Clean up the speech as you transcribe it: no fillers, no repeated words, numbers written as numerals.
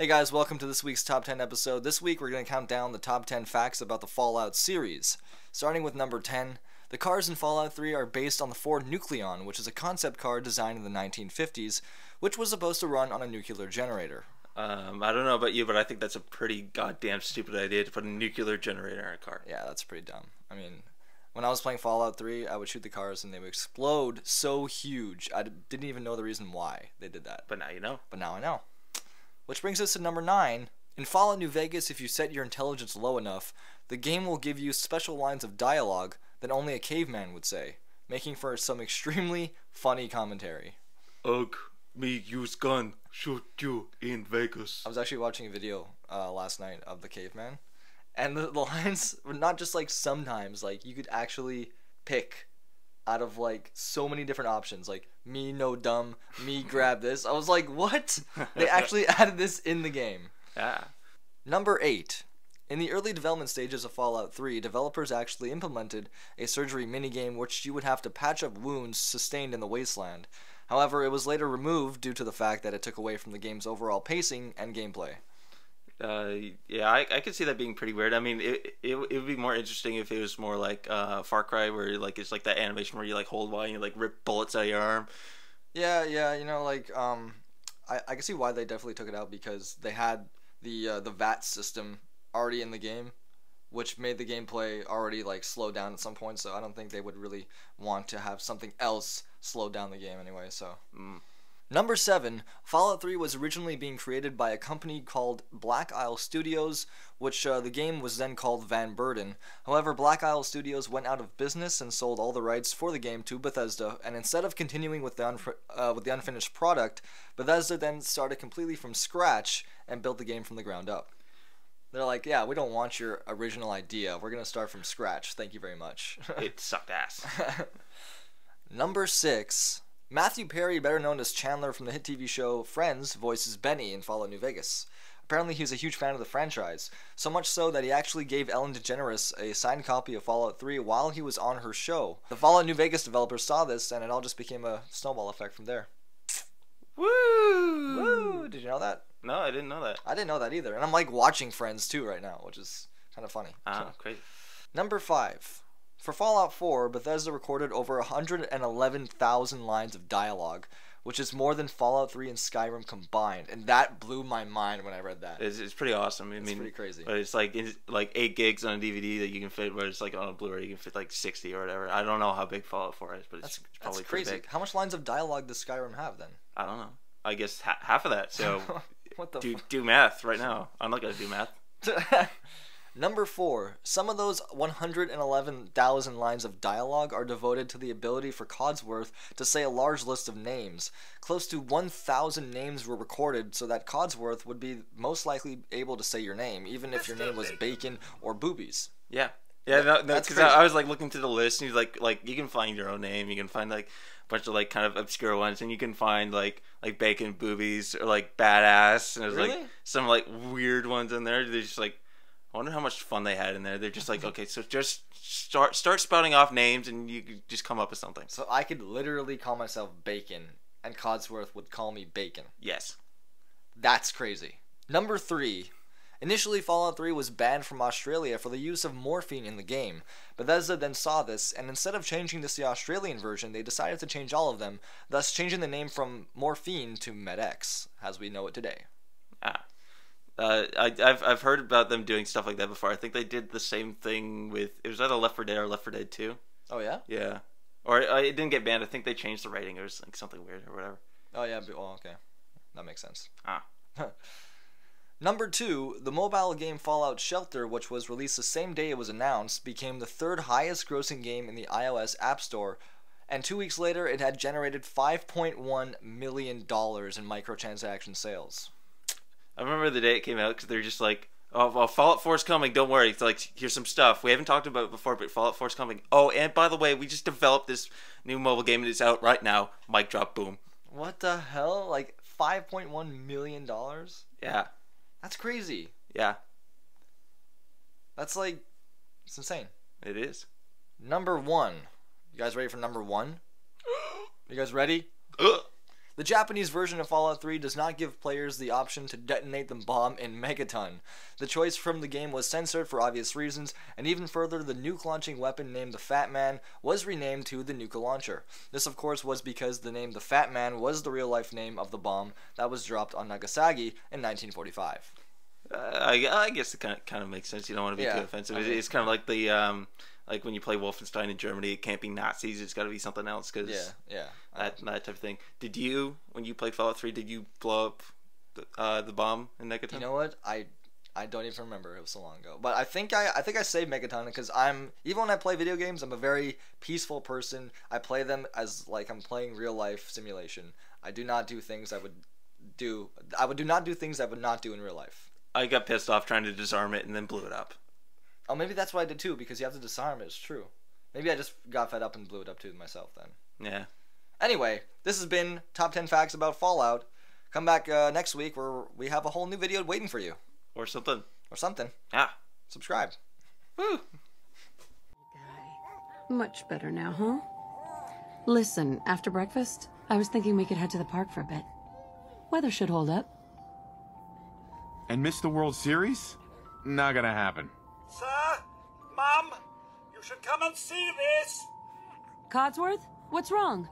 Hey guys, welcome to this week's Top 10 episode. This week we're going to count down the top 10 facts about the Fallout series. Starting with number 10, the cars in Fallout 3 are based on the Ford Nucleon, which is a concept car designed in the 1950s, which was supposed to run on a nuclear generator. I don't know about you, but I think that's a pretty goddamn stupid idea to put a nuclear generator in a car. Yeah, that's pretty dumb. I mean, when I was playing Fallout 3, I would shoot the cars and they would explode so huge. I didn't even know the reason why they did that. But now you know. But now I know. Which brings us to number 9. In Fallout New Vegas, if you set your intelligence low enough, the game will give you special lines of dialogue that only a caveman would say, making for some extremely funny commentary. Ugh, me use gun, shoot you in Vegas. I was actually watching a video last night of the caveman, and the lines were not just like sometimes, like you could actually pick out of like so many different options, like me no dumb, me grab this. I was like, what? They actually added this in the game. Yeah. Number 8. In the early development stages of Fallout 3, developers actually implemented a surgery minigame which you would have to patch up wounds sustained in the wasteland. However, it was later removed due to the fact that it took away from the game's overall pacing and gameplay. Yeah, I could see that being pretty weird. I mean, it would be more interesting if it was more like Far Cry, where like it's like that animation where you like hold Y and you like rip bullets out of your arm. Yeah, you know, like I can see why they definitely took it out, because they had the VAT system already in the game, which made the gameplay already like slow down at some point. So I don't think they would really want to have something else slow down the game anyway. So. Number 7, Fallout 3 was originally being created by a company called Black Isle Studios, which the game was then called Van Burden. However, Black Isle Studios went out of business and sold all the rights for the game to Bethesda, and instead of continuing with the unfinished product, Bethesda then started completely from scratch and built the game from the ground up. They're like, yeah, we don't want your original idea. We're going to start from scratch. Thank you very much. It sucked ass. Number 6. Matthew Perry, better known as Chandler from the hit TV show Friends, voices Benny in Fallout New Vegas. Apparently he was a huge fan of the franchise, so much so that he actually gave Ellen DeGeneres a signed copy of Fallout 3 while he was on her show. The Fallout New Vegas developers saw this, and it all just became a snowball effect from there. Woo! Woo! Did you know that? No, I didn't know that. I didn't know that either, and I'm like watching Friends too right now, which is kind of funny. Crazy. Number 5. For Fallout 4, Bethesda recorded over 111,000 lines of dialogue, which is more than Fallout 3 and Skyrim combined, and that blew my mind when I read that. It's pretty awesome. It's pretty crazy. But it's like 8 gigs on a DVD that you can fit, where it's like on a Blu-ray you can fit like 60 or whatever. I don't know how big Fallout 4 is, but it's probably that's crazy. pretty big. How much lines of dialogue does Skyrim have then? I don't know. I guess half of that. So what the do math right now. I'm not gonna do math. Number 4. Some of those 111,000 lines of dialogue are devoted to the ability for Codsworth to say a large list of names. Close to 1,000 names were recorded so that Codsworth would be most likely able to say your name, even if your name was Bacon or Boobies. Yeah. Yeah, that's because crazy. I was like looking through the list, and you like you can find your own name, you can find like a bunch of like kind of obscure ones, and you can find like Bacon, Boobies, or like Badass, and there's Really? like some like weird ones in there. They're just like, I wonder how much fun they had in there. They're just like, okay, so just start spouting off names, and you could just come up with something. So I could literally call myself Bacon, and Codsworth would call me Bacon. Yes. That's crazy. Number 3. Initially, Fallout 3 was banned from Australia for the use of morphine in the game. Bethesda then saw this, and instead of changing this to the Australian version, they decided to change all of them, thus changing the name from Morphine to MedX, as we know it today. I've heard about them doing stuff like that before. I think they did the same thing with, it was either Left 4 Dead or Left 4 Dead 2. Oh yeah? Yeah. Or it didn't get banned. I think they changed the rating. It was like something weird or whatever. Oh yeah, well, okay. That makes sense. Number 2, the mobile game Fallout Shelter, which was released the same day it was announced, became the 3rd highest grossing game in the iOS App Store, and 2 weeks later it had generated $5.1 million in microtransaction sales. I remember the day it came out, because they're just like, oh, well, Fallout 4 is coming, don't worry. It's like, here's some stuff. We haven't talked about it before, but Fallout 4 is coming. Oh, and by the way, we just developed this new mobile game, and it's out right now. Mic drop, boom. What the hell? Like, $5.1 million? Yeah. That's crazy. Yeah. That's like, it's insane. It is. Number 1. You guys ready for number 1? You guys ready? The Japanese version of Fallout 3 does not give players the option to detonate the bomb in Megaton. The choice from the game was censored for obvious reasons, and even further, the nuke launching weapon named the Fat Man was renamed to the Nuka Launcher. This, of course, was because the name the Fat Man was the real-life name of the bomb that was dropped on Nagasaki in 1945. I guess it kind of makes sense. You don't want to be too offensive. It's kind of like the like when you play Wolfenstein in Germany, it can't be Nazis. It's got to be something else because that type of thing. Did you, when you played Fallout 3, did you blow up the bomb in Megaton? You know what? I don't even remember. It was so long ago. But I think I saved Megaton because even when I play video games, I'm a very peaceful person. I play them as like I'm playing real life simulation. I do not do things I would do not do things I would not do in real life. I got pissed off trying to disarm it and then blew it up. Oh, maybe that's what I did too, because you have to disarm it. It's true. Maybe I just got fed up and blew it up to myself then. Yeah. Anyway, this has been Top 10 Facts about Fallout. Come back next week where we have a whole new video waiting for you. Or something. Yeah. Subscribe. Woo! Much better now, huh? Listen, after breakfast, I was thinking we could head to the park for a bit. Weather should hold up. And miss the World Series? Not gonna happen. Sir? Mum? You should come and see this! Codsworth, what's wrong?